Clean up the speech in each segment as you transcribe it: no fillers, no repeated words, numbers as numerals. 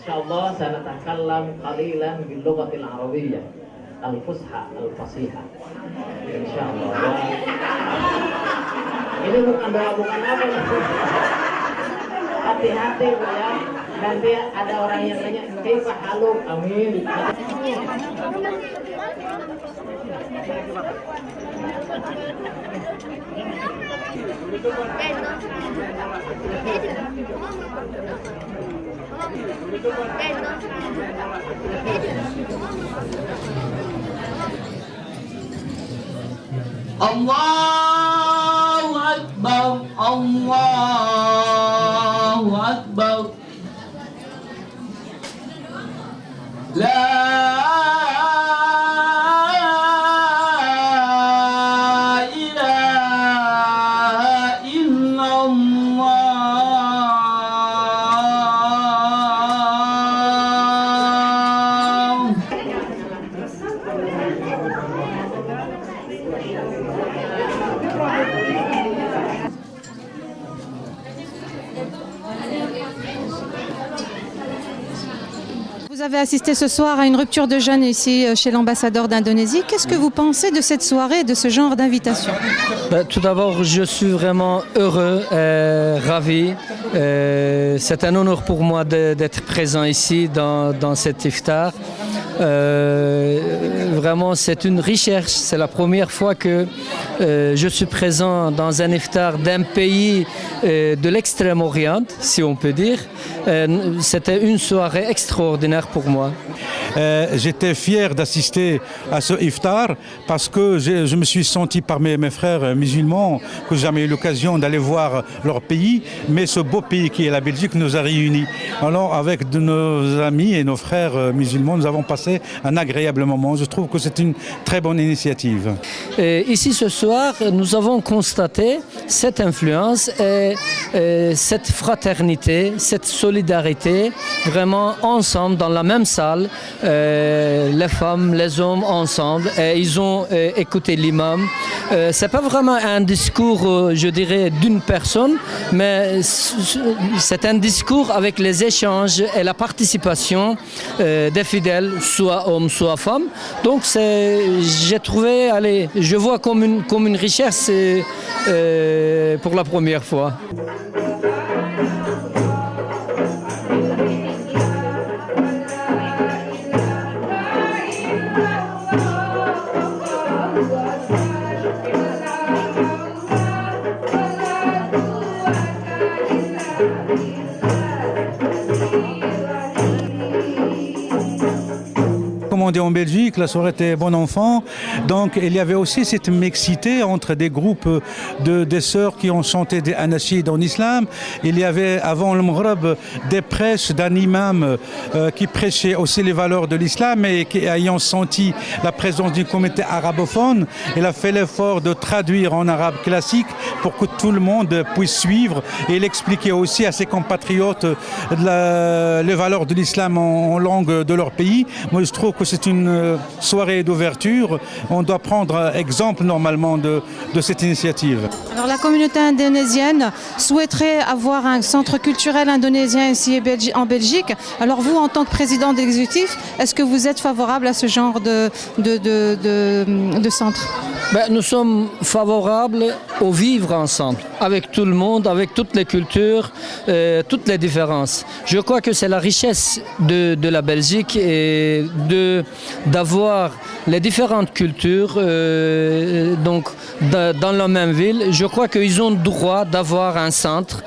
Insyaallah sanatakallam qalilan bil lughatil arabiyyah al-fusha al-fasihah. Insyaallah. Ini bukan doa bukan apa. Hati-hati ya. Nanti ada orang yang nanya, "Kaifa haluk?" Amin. Allahu Akbar, Allahu Akbar. La ilaha illallah. Vous avez assisté ce soir à une rupture de jeûne ici chez l'ambassadeur d'Indonésie. Qu'est-ce que vous pensez de cette soirée et de ce genre d'invitation? Tout d'abord, je suis vraiment heureux, ravi. C'est un honneur pour moi d'être présent ici dans cet iftar. Vraiment, c'est une richesse. C'est la première fois que je suis présent dans un iftar d'un pays de l'extrême-orient, si on peut dire. C'était une soirée extraordinaire pour moi. J'étais fier d'assister à ce iftar parce que je me suis senti parmi mes frères musulmans que j'ai jamais eu l'occasion d'aller voir leur pays, mais ce beau pays qui est la Belgique nous a réunis. Alors avec nos amis et nos frères musulmans, nous avons passé un agréable moment. Je trouve que c'est une très bonne initiative. Ici ce soir, nous avons constaté cette influence et cette fraternité, cette solidarité, vraiment ensemble dans la même salle, les femmes, les hommes ensemble, et ils ont écouté l'imam. C'est pas vraiment un discours, je dirais, d'une personne, mais c'est un discours avec les échanges et la participation des fidèles, soit hommes, soit femmes. Donc j'ai trouvé, allez, je vois comme une richesse pour la première fois. Comme on dit en Belgique, la soirée était bon enfant. Donc il y avait aussi cette mixité entre des groupes des sœurs qui ont chanté des anachid en islam. Il y avait avant le Maghreb des prêches d'un imam qui prêchait aussi les valeurs de l'islam et qui, ayant senti la présence d'une communauté arabophone, il a fait l'effort de traduire en arabe classique pour que tout le monde puisse suivre, et il expliquait aussi à ses compatriotes les valeurs de l'islam en langue de leur pays. Moi je trouve que c'est une soirée d'ouverture. On doit prendre exemple normalement de cette initiative. Alors la communauté indonésienne souhaiterait avoir un centre culturel indonésien ici en Belgique. Alors vous, en tant que président d'exécutif, est-ce que vous êtes favorable à ce genre de centre? Nous sommes favorables au vivre ensemble, avec tout le monde, avec toutes les cultures, toutes les différences. Je crois que c'est la richesse de la Belgique et d'avoir les différentes cultures. Donc dans la même ville, je crois qu'ils ont le droit d'avoir un centre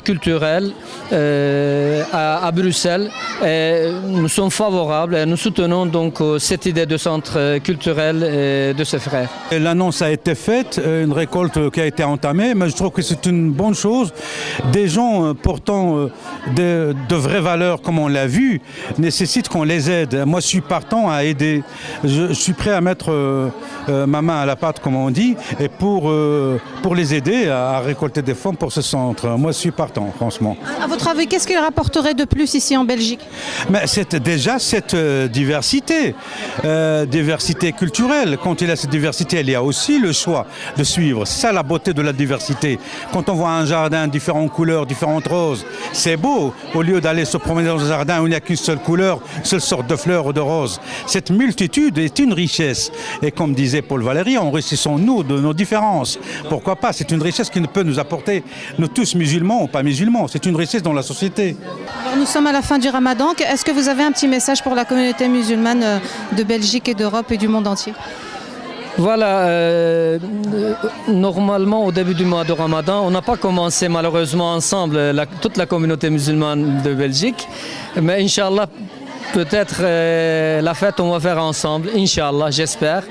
culturel à Bruxelles. Et nous sommes favorables et nous soutenons donc cette idée de centre culturel de ces frères. L'annonce a été faite, une récolte qui a été entamée, mais je trouve que c'est une bonne chose. Des gens portant de vraies valeurs, comme on l'a vu, nécessitent qu'on les aide. Moi, je suis partant à aider. Je suis prêt à mettre ma main à la pâte, comme on dit, et pour les aider à récolter des fonds pour ce centre. Moi, je suis partant, franchement. À votre avis, qu'est-ce qu'il rapporterait de plus ici en Belgique? Mais c'est déjà cette diversité culturelle. Quand il y a cette diversité, il y a aussi le choix de suivre. C'est ça la beauté de la diversité. Quand on voit un jardin, différentes couleurs, différentes roses, c'est beau. Au lieu d'aller se promener dans un jardin où il n'y a qu'une seule couleur, une seule sorte de fleurs ou de roses. Cette multitude est une richesse. Et comme disait Paul Valéry, enrichissons-nous de nos différences. Pourquoi pas? C'est une richesse qui peut nous apporter, nous tous musulmans ou pas musulmans. C'est une richesse dans la société. Alors, nous sommes à la fin du Ramadan. Est-ce que vous avez un petit message pour la communauté musulmane de Belgique et d'Europe et du monde entier? Voilà, normalement au début du mois de Ramadan, on n'a pas commencé malheureusement ensemble toute la communauté musulmane de Belgique, mais Inch'Allah, peut-être la fête on va faire ensemble, Inch'Allah, j'espère,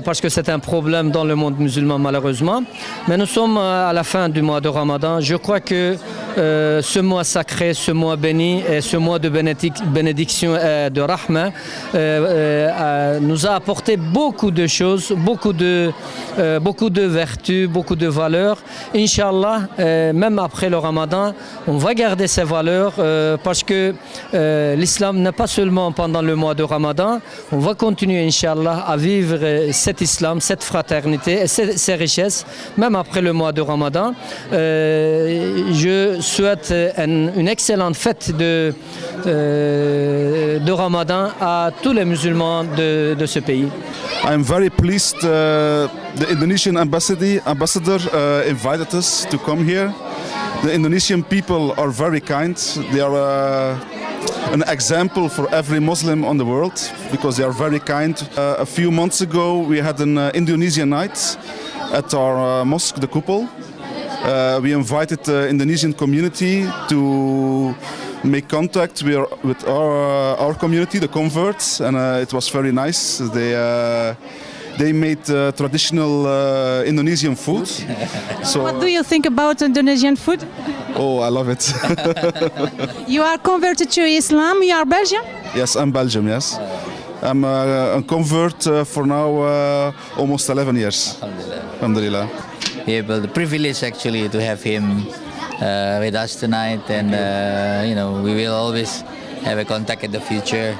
parce que c'est un problème dans le monde musulman malheureusement. Mais nous sommes à la fin du mois de Ramadan. Je crois que ce mois sacré, ce mois béni et ce mois de bénédiction et de rahma nous a apporté beaucoup de choses, beaucoup de vertus, beaucoup de valeurs. Inch'Allah, même après le Ramadan, on va garder ces valeurs parce que l'islam n'est pas seulement pendant le mois de Ramadan. On va continuer, Inch'Allah, à vivre cet islam, cette fraternité et ces richesses, même après le mois de Ramadan. Je souhaite une excellente fête de Ramadan à tous les musulmans de ce pays. I'm very pleased the Indonesian ambassador invited us to come here. The Indonesian people are very kind. They are an example for every Muslim on the world because they are very kind. A few months ago we had an Indonesian night at our mosque, the Koepel. We invited the Indonesian community to make contact with our community, the converts, and it was very nice. They made traditional Indonesian food. So, What do you think about Indonesian food? oh, I love it. You are converted to Islam, you are Belgian? Yes, I'm Belgium, yes. I'm a convert for now almost 11 years. Alhamdulillah. We have the privilege actually to have him with us tonight, and we will always have a contact in the future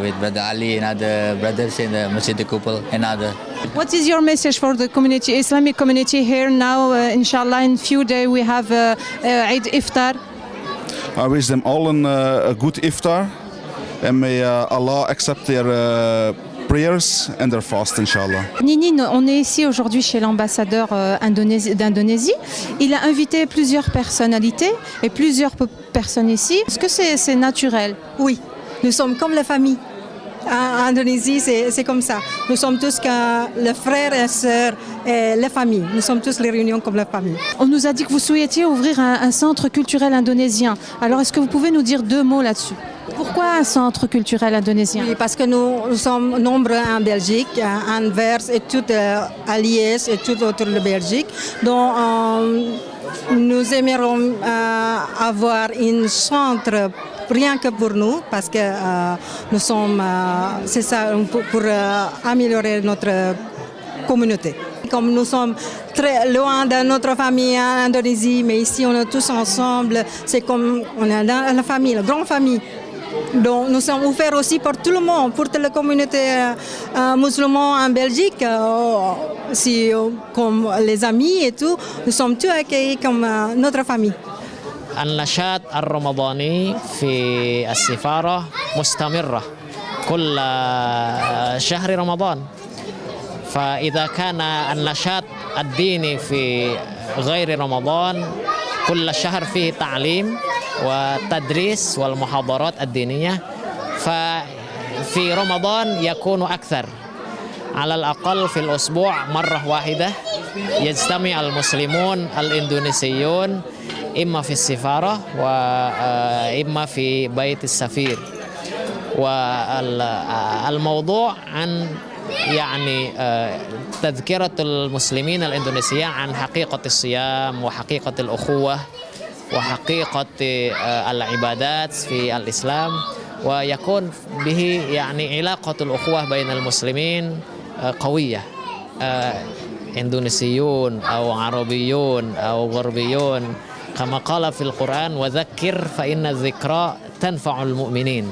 with Brother Ali and other brothers in the Masjid al-Koepel and other. What is your message for the community, Islamic community here now? Inshallah, in few days we have Eid Iftar. I wish them all a good iftar, and may Allah accept their prayers and their fast, inshallah. Nini, on est ici aujourd'hui chez l'ambassadeur d'Indonésie. Il a invité plusieurs personnalités et plusieurs personnes ici. Est-ce que c'est naturel? Oui, nous sommes comme la famille. En Indonésie, c'est comme ça. Nous sommes tous les frères et sœurs et la famille. Nous sommes tous les réunions comme la famille. On nous a dit que vous souhaitiez ouvrir un centre culturel indonésien. Alors, est-ce que vous pouvez nous dire deux mots là-dessus? Pourquoi un centre culturel indonésien? Oui, parce que nous sommes nombreux en Belgique, à Anvers et tout à Liège et tout autour de Belgique. Donc, nous aimerions avoir un centre rien que pour nous, parce que nous sommes, c'est ça, pour améliorer notre communauté. Comme nous sommes très loin de notre famille en Indonésie, mais ici on est tous ensemble, c'est comme on est dans la famille, la grande famille. Donc nous sommes ouverts aussi pour tout le monde, pour toute la communauté musulmane en Belgique, comme les amis et tout. Nous sommes tous accueillis comme notre famille. النشاط الرمضاني في السفارة مستمرة كل شهر رمضان، فإذا كان النشاط الديني في غير رمضان كل شهر فيه تعليم والتدريس والمحاضرات الدينية، ففي رمضان يكون أكثر. على الأقل في الأسبوع مرة واحدة يجتمع المسلمون الإندونيسيون إما في السفارة وإما في بيت السفير. والموضوع عن يعني تذكرة المسلمين الإندونيسيين عن حقيقة الصيام وحقيقة الأخوة وحقيقة العبادات في الإسلام، ويكون به يعني علاقة الأخوة بين المسلمين قوية، إندونيسيون أو عربيون أو غربيون، كما قال في القرآن: وذكر فإن الذكرى تنفع المؤمنين.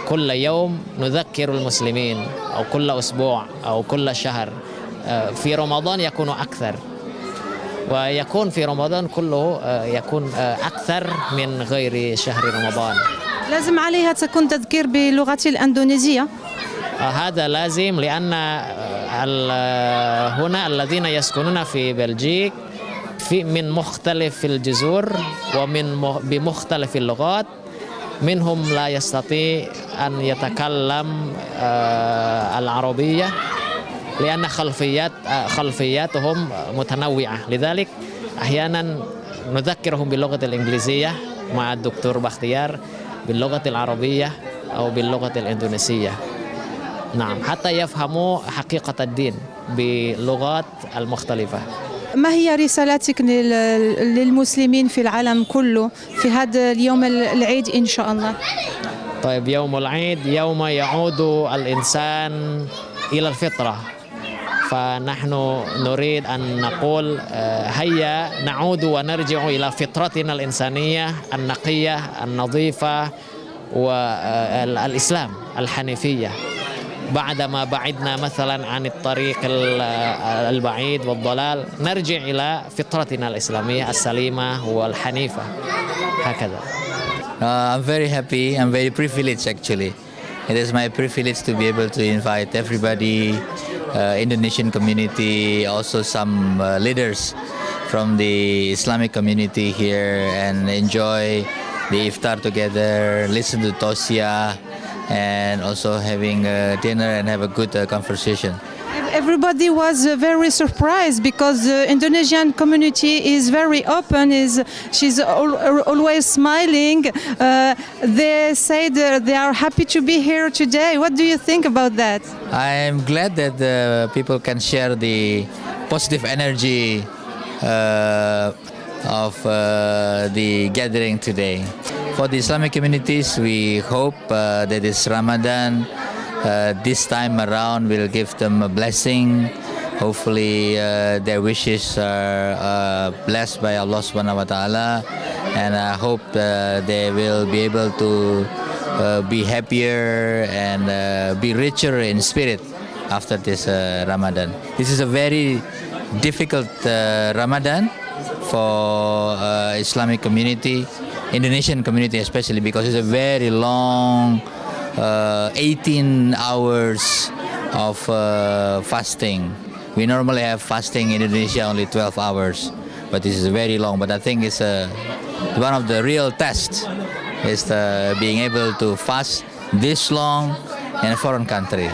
كل يوم نذكر المسلمين أو كل أسبوع أو كل شهر. في رمضان يكون أكثر، ويكون في رمضان كله يكون أكثر من غير شهر رمضان. لازم عليها تكون تذكير بلغة الأندونيسية. هذا لازم، لأن هنا الذين يسكنون في بلجيك من مختلف الجذور بمختلف اللغات، منهم لا يستطيع أن يتكلم العربية لأن خلفياتهم متنوعة، لذلك أحيانا نذكرهم باللغة الإنجليزية مع الدكتور بختيار باللغة العربية أو باللغة الإندونيسية، نعم، حتى يفهموا حقيقة الدين باللغات المختلفة. ما هي رسالتك للمسلمين في العالم كله في هذا اليوم العيد إن شاء الله؟ طيب، يوم العيد يوم يعود الإنسان إلى الفطرة، فنحن نريد أن نقول هيا نعود ونرجع إلى فطرتنا الإنسانية النقية النظيفة والإسلام الحنيفية، بعدما بعدنا مثلا عن الطريق البعيد والضلال نرجع إلى فطرتنا الإسلامية السليمة والحنيفة، هكذا. I'm very happy. I'm very privileged actually. It is my privilege to be able to invite everybody, Indonesian community, also some leaders from the Islamic community here and enjoy the iftar together, listen to Tausiah, and also having dinner and have a good conversation. Everybody was very surprised because the Indonesian community is very open. She's always smiling. They said they are happy to be here today. What do you think about that? I'm glad that people can share the positive energy of the gathering today. For the Islamic communities, we hope that this Ramadan this time around will give them a blessing. Hopefully their wishes are blessed by Allah subhanahu wa ta'ala, and I hope they will be able to be happier and be richer in spirit after this Ramadan. This is a very difficult Ramadan for Islamic community, Indonesian community especially, because it's a very long 18 hours of fasting. We normally have fasting in Indonesia only 12 hours, but this is very long. But I think it's one of the real tests is being able to fast this long in a foreign country.